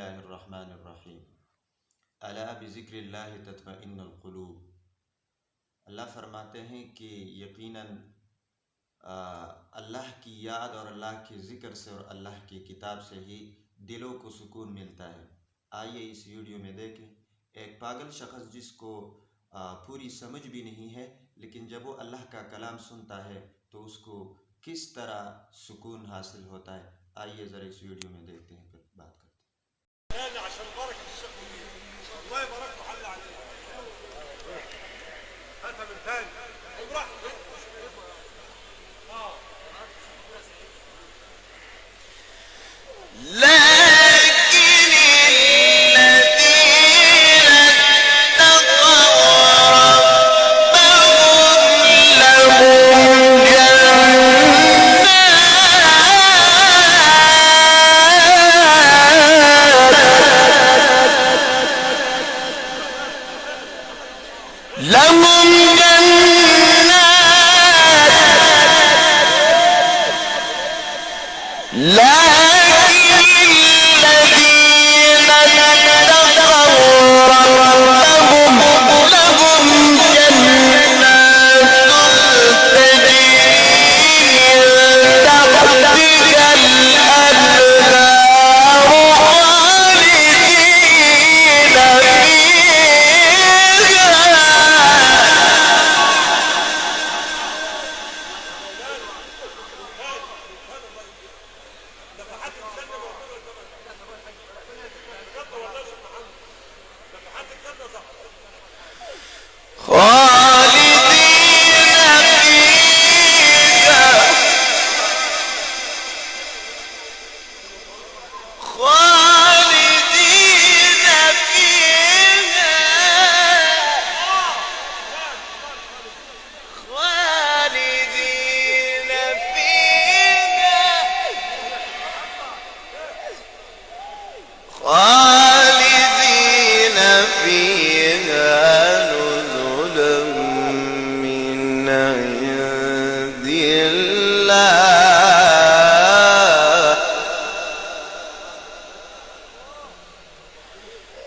बिस्मिल्लाहिर्रहमानिर्रहीम। अला बिज़िक्रिल्लाहि तत्मइन्नुल क़ुलूब। अल्लाह फरमाते हैं कि यकीनन अल्लाह की याद और अल्लाह के ज़िक्र से और अल्लाह की किताब से ही दिलों को सुकून मिलता है। आइए इस वीडियो में देखें एक पागल शख्स जिसको पूरी समझ भी नहीं है, लेकिन जब वो अल्लाह का कलाम सुनता है तो उसको किस तरह सुकून हासिल होता है। आइए ज़रा इस वीडियो में देखते हैं, फिर बात करते हैं।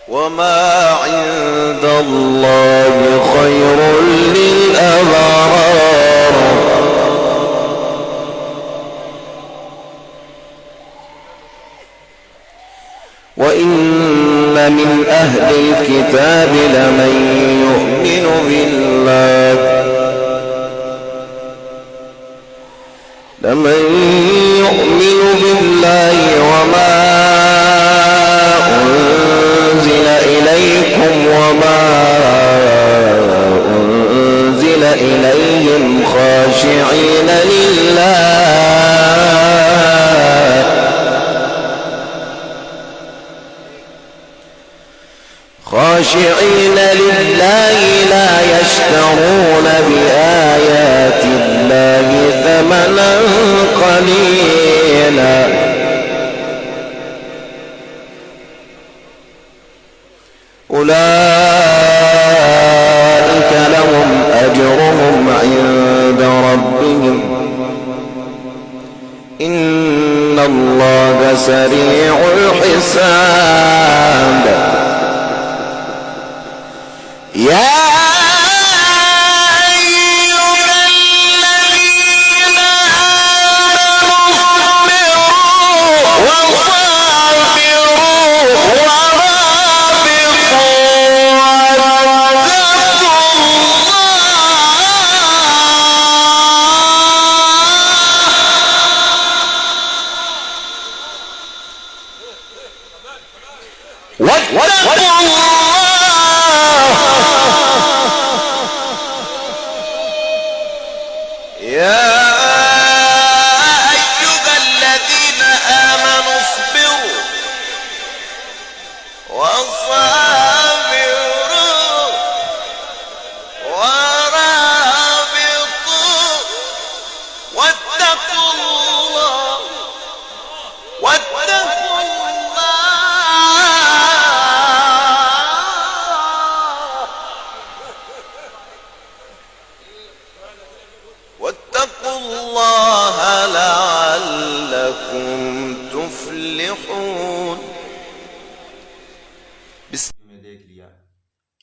وما عند الله خير للأبرار وإن من أهل الكتاب لمن يؤمن بالله وما أنزل إليكم وما أنزل إليهم خاشعين لله لا يشترون بآيات الله ثمنا قليلا أولئك لهم أجرهم عند ربهم إن الله سريع الحساب يا واتقوا الله لعلكم تفلحون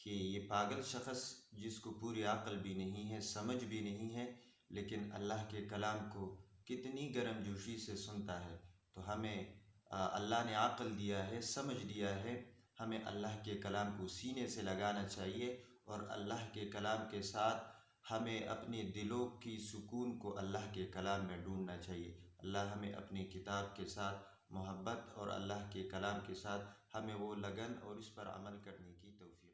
कि ये पागल शख्स जिसको पूरी अक्ल भी नहीं है, समझ भी नहीं है, लेकिन अल्लाह के कलाम को कितनी गर्मजोशी से सुनता है। तो हमें अल्लाह ने अक्ल दिया है, समझ दिया है, हमें अल्लाह के कलाम को सीने से लगाना चाहिए और अल्लाह के कलाम के साथ हमें अपने दिलों की सुकून को अल्लाह के कलाम में ढूंढना चाहिए। अल्लाह हमें अपनी किताब के साथ मोहब्बत और अल्लाह के कलाम के साथ हमें वो लगन और इस पर अमल करने की तौफीक